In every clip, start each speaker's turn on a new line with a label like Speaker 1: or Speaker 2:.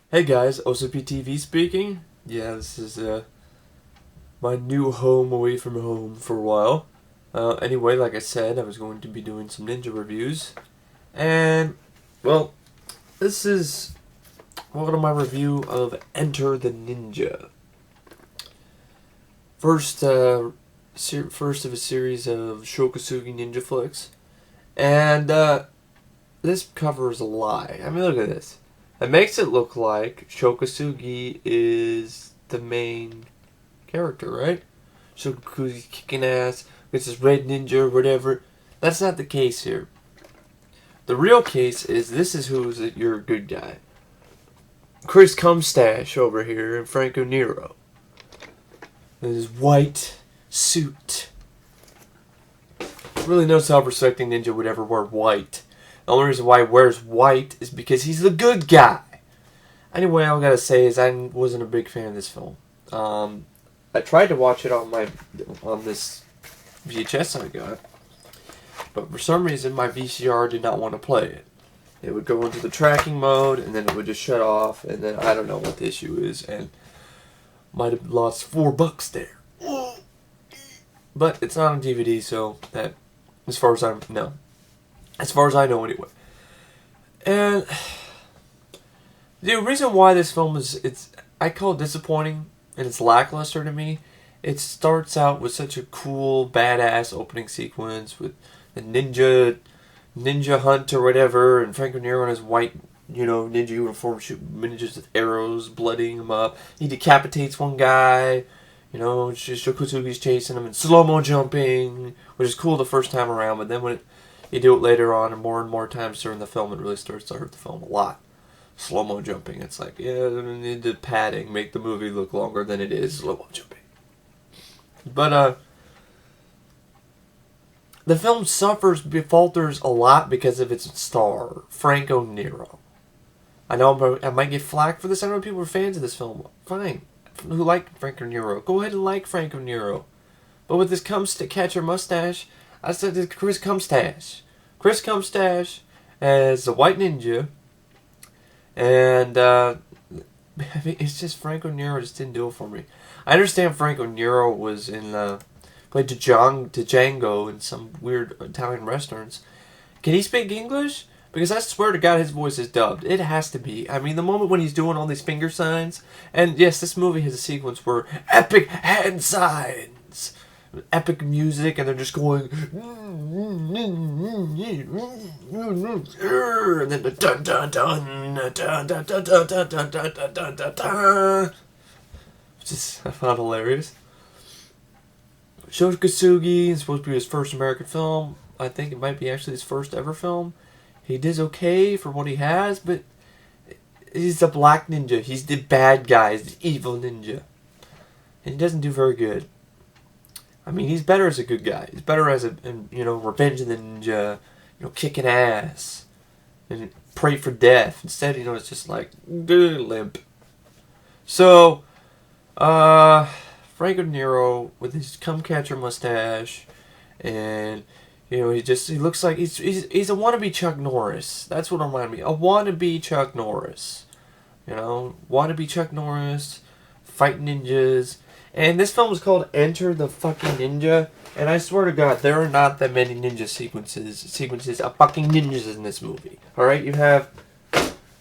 Speaker 1: Hey guys, OCP speaking. Yeah, this is my new home away from home for a while. Anyway, like I said, I was going to be doing some ninja reviews. And, well, this is one of my review of Enter the Ninja. First, first of a series of Shô Kosugi ninja flicks. And, this cover is a lie. I mean, look at this. It makes it look like Shô Kosugi is the main character, right? Shô Kosugi's kicking ass, gets this red ninja or whatever. That's not the case here. The real case is this is who's your good guy. Chris Cumstash over here and Franco Nero. In his white suit. Really no self-respecting ninja would ever wear white. The only reason why he wears white is because he's the good guy. Anyway, all I gotta say is I wasn't a big fan of this film. I tried to watch it on this VHS I got, but for some reason my VCR did not want to play it. It would go into the tracking mode, and then it would just shut off, and then I don't know what the issue is, and might have lost $4 there. But it's not on DVD, so that, as far as I know anyway. And the reason why this film I call it disappointing and it's lackluster to me. It starts out with such a cool, badass opening sequence with the ninja hunt or whatever, and Franco Nero in his white, ninja uniform shooting ninjas with arrows, blooding him up. He decapitates one guy. Shô Kosugi's chasing him and slow-mo jumping, which is cool the first time around, but then when you do it later on and more times during the film, it really starts to hurt the film a lot. Slow-mo jumping, it's like, yeah, I need the padding, make the movie look longer than it is, slow-mo jumping. But, the film falters a lot because of its star, Franco Nero. I know I might get flack for this, I know people are fans of this film, fine. Who like Franco Nero, go ahead and like Franco Nero. But with this catcher mustache, I said this Chris Cumstash. Chris Cumstash as the white ninja. And, I mean, it's just Franco Nero just didn't do it for me. I understand Franco Nero was played Django in some weird Italian restaurants. Can he speak English? Because I swear to God his voice is dubbed. It has to be. I mean, the moment when he's doing all these finger signs. And yes, this movie has a sequence where epic hand signs. Epic music, and they're just going, and then the dun dun dun dun dun dun dun dun dun dun dun dun dun, which is I found hilarious. Shô Kosugi is supposed to be his first American film. I think it might be actually his first ever film. He did okay for what he has, but he's a black ninja. He's the bad guy. He's the evil ninja, and he doesn't do very good. I mean, he's better as a good guy. He's better as Revenge of the Ninja, kicking ass, and pray for death. Instead, it's just like, limp. So, Franco Nero with his cum-catcher mustache, and, he looks like he's a wannabe Chuck Norris. That's what reminded me. A wannabe Chuck Norris. Wannabe Chuck Norris, fighting ninjas. And this film is called Enter the fucking Ninja. And I swear to God, there are not that many ninja sequences of fucking ninjas in this movie. Alright, you have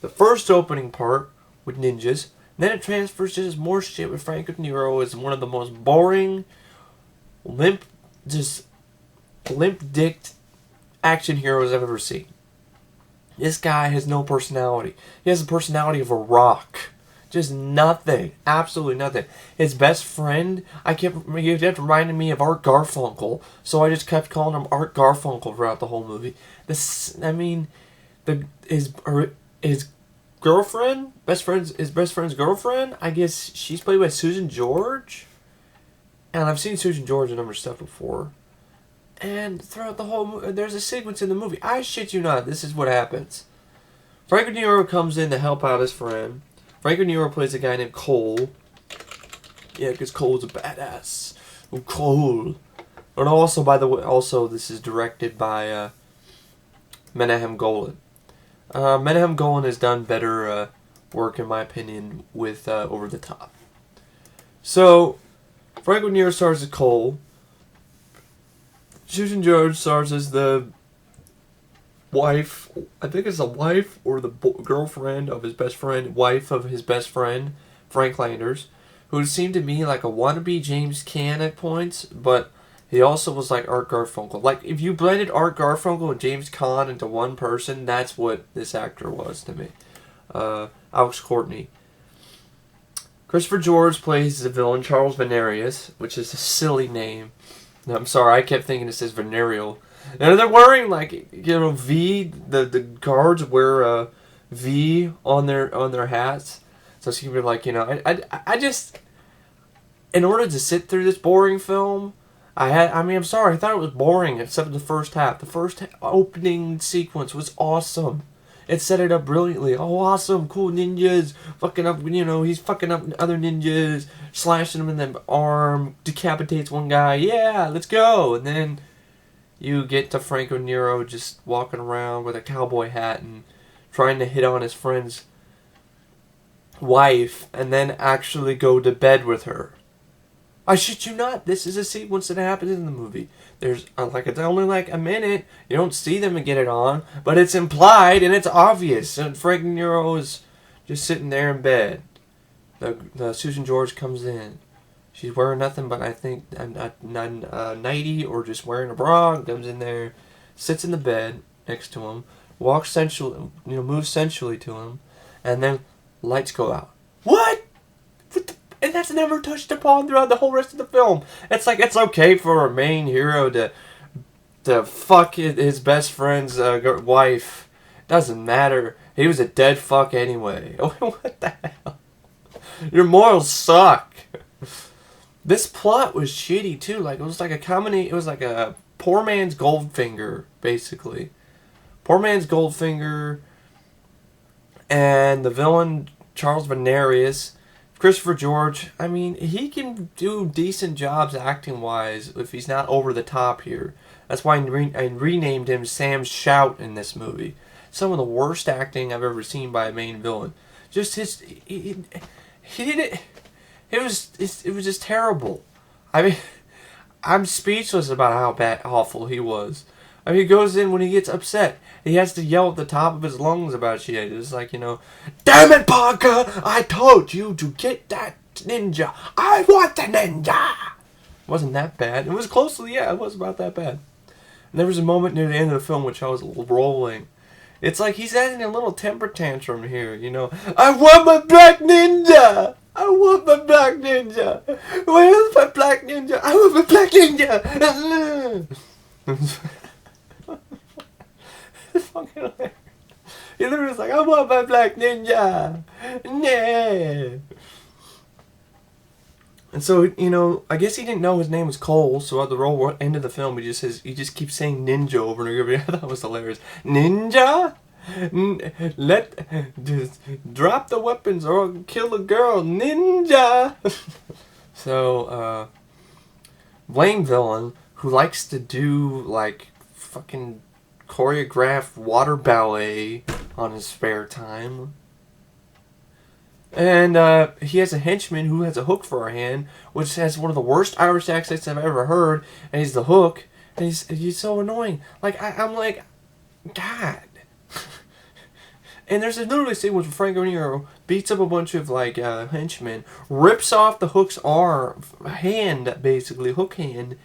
Speaker 1: the first opening part with ninjas. Then it transfers to just more shit with Franco Nero as one of the most boring, limp-dicked action heroes I've ever seen. This guy has no personality. He has the personality of a rock. Just nothing. Absolutely nothing. His best friend, he kept reminding me of Art Garfunkel, so I just kept calling him Art Garfunkel throughout the whole movie. His girlfriend, his best friend's girlfriend, I guess she's played by Susan George. And I've seen Susan George in a number of stuff before. And throughout the whole movie, there's a sequence in the movie. I shit you not, this is what happens. Franco Nero comes in to help out his friend. Franco Nero plays a guy named Cole. Yeah, because Cole's a badass. Oh, Cole. And also, by the way, this is directed by Menahem Golan. Menahem Golan has done better work, in my opinion, with Over the Top. So, Franco Nero stars as Cole. Susan George stars as the wife, I think it's the wife or the girlfriend of his best friend, wife of his best friend, Frank Landers, who seemed to me like a wannabe James Caan at points, but he also was like Art Garfunkel. Like, if you blended Art Garfunkel and James Caan into one person, that's what this actor was to me. Alex Courtney. Christopher George plays the villain, Charles Venerius, which is a silly name. I'm sorry, I kept thinking it says venereal. And they're wearing, like, you know, V, the guards wear a V on their hats. So it's gonna be like, you know, I just, in order to sit through this boring film, I'm sorry, I thought it was boring except for the first half. The first opening sequence was awesome. It set it up brilliantly. Oh, awesome, cool ninjas, fucking up, you know, he's fucking up other ninjas, slashing them in the arm, decapitates one guy, yeah, let's go. And then you get to Franco Nero just walking around with a cowboy hat and trying to hit on his friend's wife and then actually go to bed with her. I shit you not, this is a sequence that happens in the movie. There's, like, it's only like a minute. You don't see them get it on, but it's implied and it's obvious. And Frank Nero is just sitting there in bed. The Susan George comes in. She's wearing nothing but, I think, a nightie or just wearing a bra. Comes in there, sits in the bed next to him, walks sensually, you know, moves sensually to him, and then lights go out. What? And that's never touched upon throughout the whole rest of the film. It's like, it's okay for a main hero to fuck his best friend's wife. Doesn't matter. He was a dead fuck anyway. What the hell? Your morals suck. This plot was shitty too. Like, it was like a comedy. It was like a poor man's Goldfinger, basically. Poor man's Goldfinger. And the villain, Charles Venerius. Christopher George, I mean, he can do decent jobs acting-wise if he's not over the top here. That's why I renamed him Sam Shout in this movie. Some of the worst acting I've ever seen by a main villain. Just he did it. It was just terrible. I mean, I'm speechless about how awful he was. I mean, he goes in when he gets upset. He has to yell at the top of his lungs about shit. It's like, you know, damn it, Parker! I told you to get that ninja. I want the ninja! It wasn't that bad. It was closely, yeah, it was about that bad. And there was a moment near the end of the film which I was rolling. It's like he's having a little temper tantrum here, you know. I want my black ninja! I want my black ninja! Where's my black ninja? I want my black ninja! It's fucking hilarious. He literally was like, I want my black ninja! Nah! And so, you know, I guess he didn't know his name was Cole, so at the end of the film, he just keeps saying ninja over and over again. I thought it was hilarious. Ninja? Just drop the weapons or I'll kill a girl. Ninja! So, Blaine villain, who likes to do, like, fucking choreographed water ballet on his spare time. And he has a henchman who has a hook for a hand, which has one of the worst Irish accents I've ever heard, and he's the hook, and he's so annoying. Like, I'm like, God. And there's a literally scene where Franco Nero beats up a bunch of, like, henchmen, rips off the hook's hand, basically, hook hand.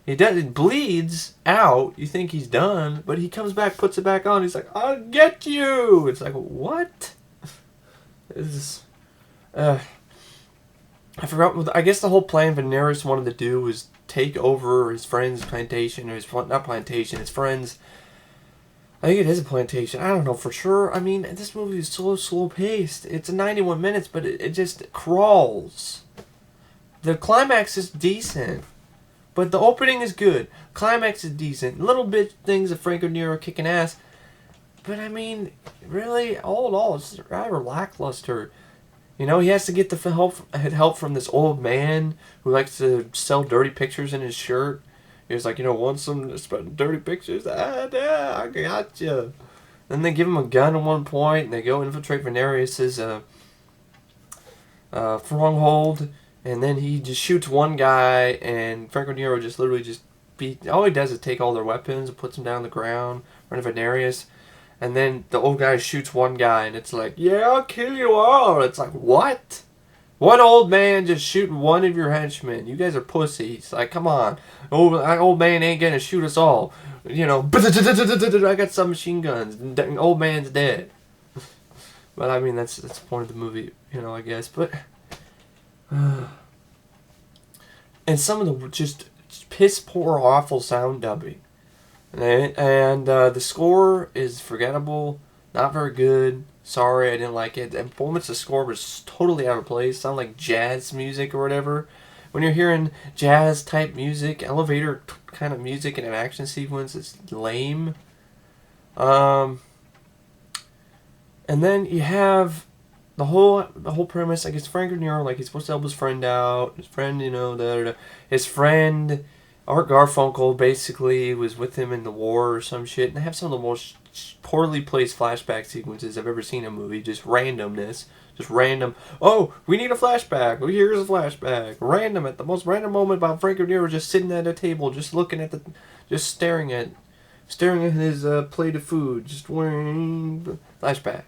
Speaker 1: It bleeds out. You think he's done, but he comes back, puts it back on. He's like, I'll get you. It's like, what? I forgot. I guess the whole plan Venerius wanted to do was take over his friend's plantation, or his friend's. I think it is a plantation. I don't know for sure. I mean, this movie is so slow paced. It's 91 minutes, but it just crawls. The climax is decent. But the opening is good. Climax is decent. Little bit things of Franco Nero kicking ass. But I mean, really, all in all, it's rather lackluster. You know, he has to get the help from this old man who likes to sell dirty pictures in his shirt. He was like, you know, want some dirty pictures? Ah, yeah, I got you. Then they give him a gun at one point, and they go infiltrate Venarius's stronghold, and then he just shoots one guy, and Franco Nero just literally just all he does is take all their weapons and puts them down on the ground in front of Venarius, and then the old guy shoots one guy, and it's like, yeah, I'll kill you all. It's like, what? One old man just shooting one of your henchmen. You guys are pussies. Like, come on. Old man ain't gonna shoot us all. You know, I got some machine guns. Old man's dead. But I mean, that's the point of the movie, you know, I guess. But and some of the just piss poor, awful sound dubbing, and the score is forgettable, not very good. Sorry, I didn't like it. The performance, the score was totally out of place. Sound like jazz music or whatever. When you're hearing jazz type music, elevator kind of music in an action sequence, it's lame. And then you have the whole premise. I guess Franco Nero, like, he's supposed to help his friend out. His friend, you know, his friend Art Garfunkel basically was with him in the war or some shit. And they have some of the most poorly placed flashback sequences I've ever seen in a movie. Just randomness. Just random. Oh, we need a flashback. Oh, here's a flashback. Random, at the most random moment about Franco Nero just sitting at a table, just looking at just staring at his plate of food. Just wearing flashback.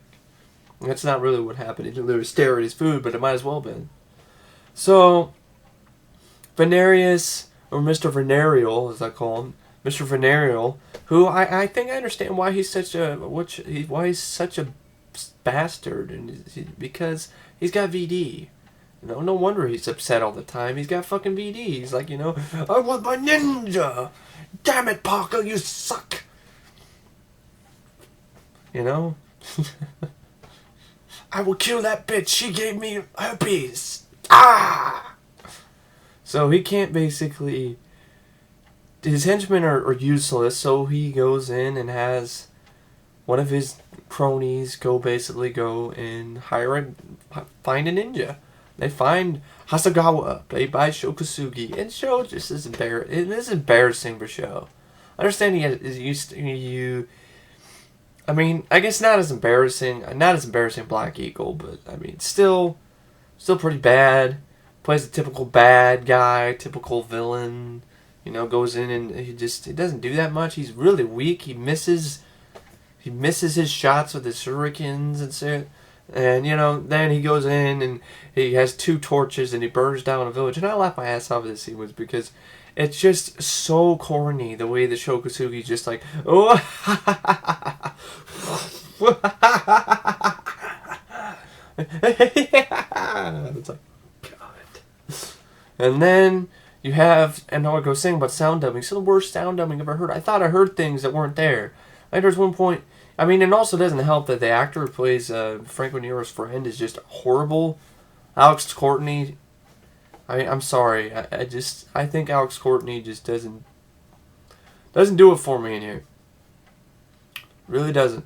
Speaker 1: That's not really what happened. He didn't literally stare at his food, but it might as well have been. So, Venarius, or Mr. Venarial, as I call him, Mr. Venarial, who I think I understand why he's such a bastard, and because he's got VD. You know, no wonder he's upset all the time. He's got fucking VD. He's like, you know, I want my ninja. Damn it, Parker, you suck. You know. I will kill that bitch. She gave me herpes. Ah! So he can't basically... His henchmen are useless, so he goes in and has one of his cronies go and find a ninja. They find Hasagawa, played by Shô Kosugi, and Shô just is embarrassing. It is embarrassing for Shô. I understand he is used to I mean, I guess not as embarrassing Black Eagle, but I mean, still pretty bad. Plays a typical bad guy, typical villain. You know, goes in and he doesn't do that much. He's really weak. He misses his shots with his shurikens and shit. And, you know, then he goes in and he has 2 torches and he burns down a village. And I laugh my ass off at this sequence because it's just so corny the way the Shô Kosugi just like, oh, it's like, God. And then you have, and I go saying about sound dubbing. It's the worst sound dubbing I've ever heard. I thought I heard things that weren't there. Like there's one point, I mean, it also doesn't help that the actor who plays Franco Nero's friend is just horrible. Alex Courtney. I mean, I'm sorry. I think Alex Courtney just doesn't do it for me in here. Really doesn't.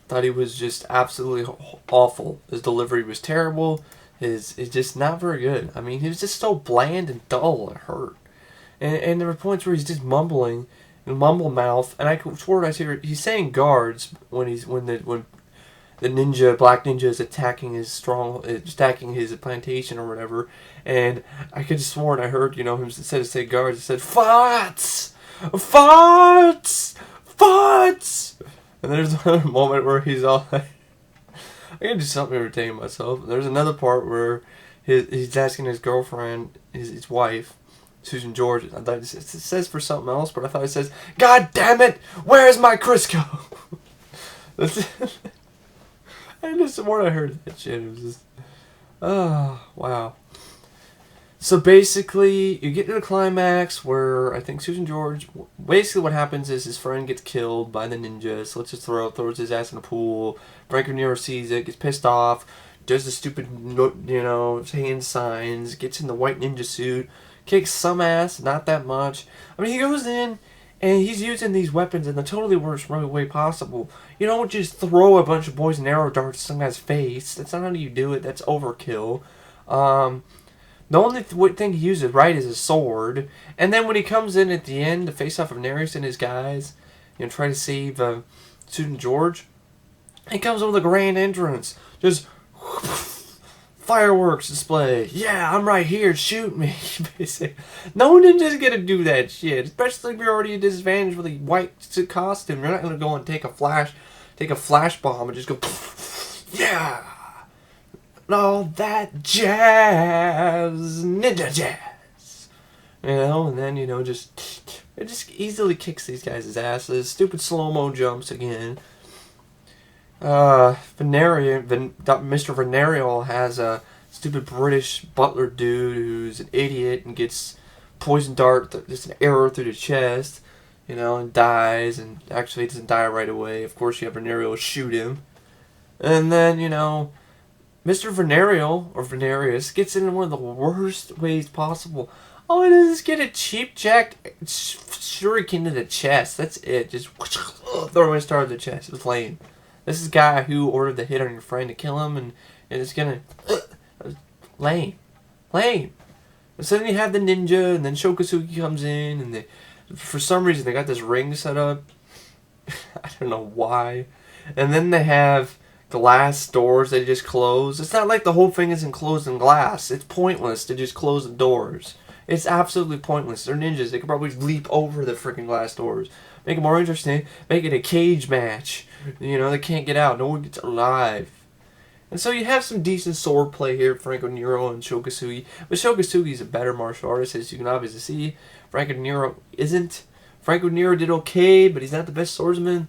Speaker 1: Thought he was just absolutely awful. His delivery was terrible. It's just not very good. I mean, he was just so bland and dull. It hurt. And there were points where he's just mumbling, mumble mouth, and I swore he's saying guards when the black ninja is attacking his plantation or whatever, and I could have sworn I heard, you know, him instead of say guards, he said farts, and there's another moment where he's all like, I gotta do something to entertain myself. And there's another part where he's asking his girlfriend, his wife, Susan George. I thought it says for something else, but I thought it says, God damn it, where's my Crisco? I just when I heard that shit, it was just, oh, wow. So basically, you get to the climax where I think Susan George, basically what happens is his friend gets killed by the ninja, so let's just throws his ass in a pool. Franco Nero sees it, gets pissed off, does the stupid, you know, hand signs, gets in the white ninja suit, kicks some ass, not that much. I mean, he goes in, and he's using these weapons in the totally worst way possible. You don't just throw a bunch of poison arrow darts at some guy's face. That's not how you do it. That's overkill. The only thing he uses right is a sword. And then when he comes in at the end to face off of Nereus and his guys, you know, try to save Student George. He comes in with a grand entrance. Just fireworks display. Yeah, I'm right here. Shoot me. No ninja's gonna do that shit. Especially if you're already at a disadvantage with a white costume. You're not gonna go and take a flash bomb and just go. Yeah. All that jazz, ninja jazz. And then it just easily kicks these guys' asses. Stupid slow-mo jumps again. Mr. Venereal has a stupid British butler dude who's an idiot and gets poison dart, just an arrow through the chest, and dies, and actually he doesn't die right away. Of course, you have Venereal shoot him. And then, Mr. Venereal, or Venerius, gets in one of the worst ways possible. All he does is get a cheap jack shuriken to the chest. That's it. Just throw him a star to the chest. It's lame. This is a guy who ordered the hit on your friend to kill him, and it's gonna... lame. And so then you have the ninja, and then Shô Kosugi comes in, and for some reason they got this ring set up. I don't know why. And then they have glass doors they just close. It's not like the whole thing is enclosed in glass. It's pointless to just close the doors. It's absolutely pointless. They're ninjas. They could probably leap over the freaking glass doors. Make it more interesting. Make it a cage match. They can't get out. No one gets alive. And so you have some decent sword play here, Franco Nero and Shô Kosugi. But Shô Kosugi is a better martial artist, as you can obviously see. Franco Nero isn't. Franco Nero did okay, but he's not the best swordsman.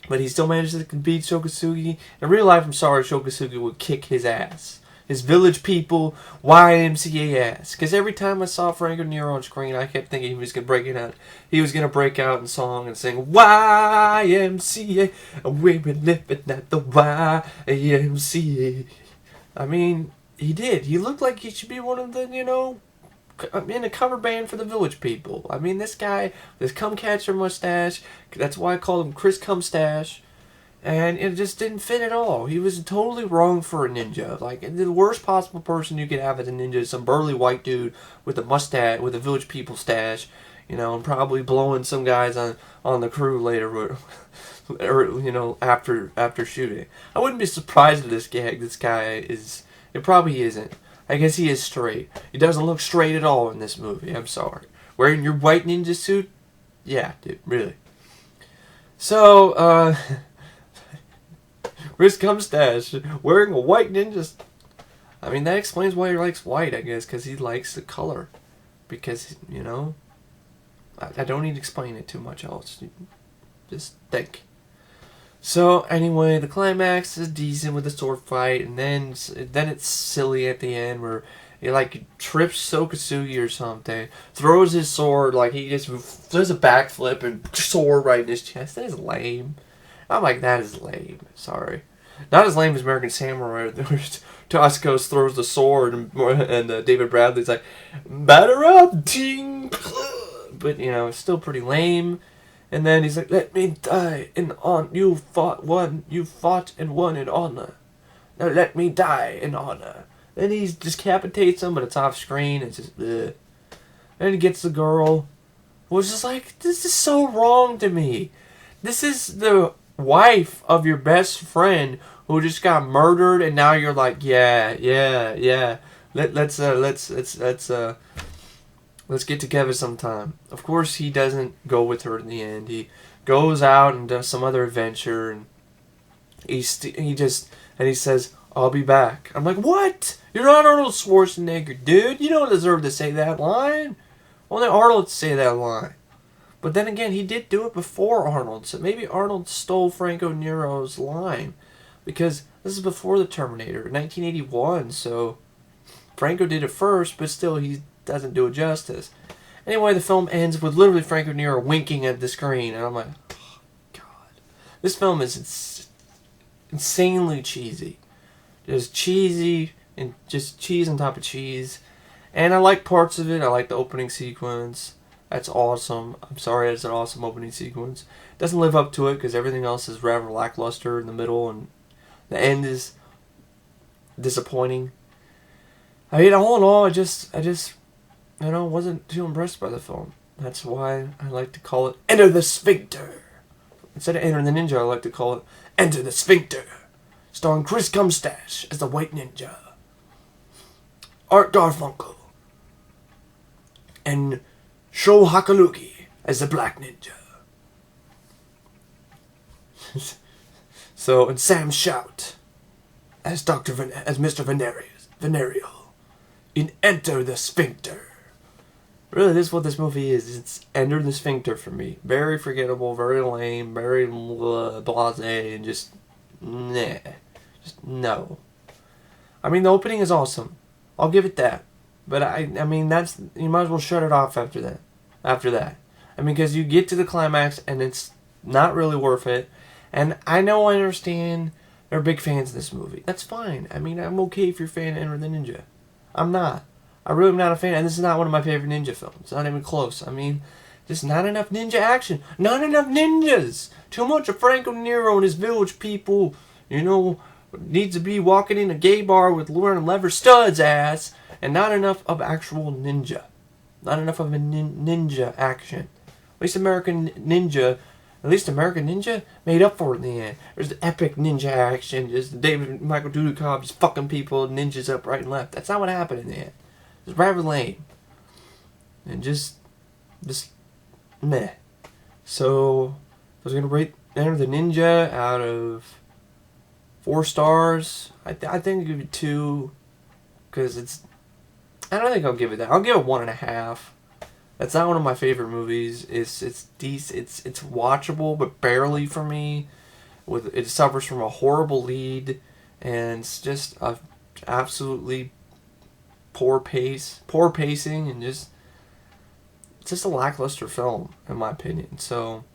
Speaker 1: But he still manages to beat Shô Kosugi. In real life, I'm sorry, Shô Kosugi would kick his ass. His village people, YMCA ass. Because every time I saw Franco Nero on screen, I kept thinking he was going to break it out. He was going to break out in song and sing YMCA. We were living at the YMCA. I mean, he did. He looked like he should be one of the, in a cover band for the village people. I mean, this guy, this Cumcatcher mustache, that's why I called him Chris Cumstache. And it just didn't fit at all. He was totally wrong for a ninja. Like, the worst possible person you could have as a ninja is some burly white dude with a mustache, with a village people stash, and probably blowing some guys on the crew later, or after shooting. I wouldn't be surprised if this guy is. It probably isn't. I guess he is straight. He doesn't look straight at all in this movie. I'm sorry. Wearing your white ninja suit? Yeah, dude, really. So, Chris Cumstache wearing a white ninja. I mean, that explains why he likes white, I guess, because he likes the color. Because, I don't need to explain it too much else. Just think. So, anyway, the climax is decent with the sword fight, and then it's silly at the end where he, trips Shô Kosugi or something, throws his sword, he just does a backflip and sword right in his chest. That is lame. I'm like, that is lame. Sorry. Not as lame as American Samurai, where Toscos throws the sword and David Bradley's like, batter up, ting! But, it's still pretty lame. And then he's like, let me die in honor. You fought and won in honor. Now let me die in honor. Then he decapitates him, but it's off screen. It's just, ugh. Then he gets the girl. It was just like, this is so wrong to me. This is the wife of your best friend who just got murdered, and now you're like, yeah. Let's get together sometime. Of course, he doesn't go with her in the end. He goes out and does some other adventure, and he says, I'll be back. I'm like, what? You're not Arnold Schwarzenegger, dude. You don't deserve to say that line. Only Arnold to say that line. But then again, he did do it before Arnold, so maybe Arnold stole Franco Nero's line. Because this is before the Terminator, 1981, so Franco did it first, but still he doesn't do it justice. Anyway, the film ends with literally Franco Nero winking at the screen, and I'm like, oh, God. This film is insanely cheesy. Just cheesy, and just cheese on top of cheese. And I like parts of it. I like the opening sequence. That's awesome. I'm sorry, it's an awesome opening sequence. Doesn't live up to it because everything else is rather lackluster in the middle, and the end is disappointing. I mean, all in all, I just wasn't too impressed by the film. That's why I like to call it Enter the Sphincter. Instead of Enter the Ninja, I like to call it Enter the Sphincter, starring Chris Cumstash as the White Ninja, Art Garfunkel, and Shô Kosugi as the Black Ninja. So, and Sam Shout as as Mr. Venereal in Enter the Sphincter. Really, this is what this movie is. It's Enter the Sphincter for me. Very forgettable, very lame, very blasé, and just nah. Just no. I mean, the opening is awesome. I'll give it that. But I mean, you might as well shut it off after that. I mean, because you get to the climax and it's not really worth it. And I understand they're big fans of this movie. That's fine. I mean, I'm okay if you're a fan of Enter the Ninja. I'm not. I really am not a fan, and this is not one of my favorite ninja films. It's not even close. I mean, just not enough ninja action. Not enough ninjas. Too much of Franco Nero and his village people, needs to be walking in a gay bar with wearing leather studs ass, and not enough of actual ninja. Not enough of a ninja action. At least American Ninja made up for it in the end. There's the epic ninja action, just Michael Dudikoff just fucking people, ninjas up right and left. That's not what happened in the end. It's rather lame. And just meh. So, I was going to rate Enter the Ninja out of 4 stars. I think I'll give it 2. Because I don't think I'll give it that. I'll give it 1.5. That's not one of my favorite movies. It's decent. It's watchable, but barely for me. It suffers from a horrible lead. And it's just a absolutely poor pacing, and it's just a lackluster film, in my opinion. So,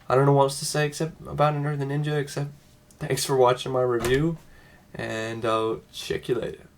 Speaker 1: I don't know what else to say about Enter the Ninja, except thanks for watching my review, and I'll check you later.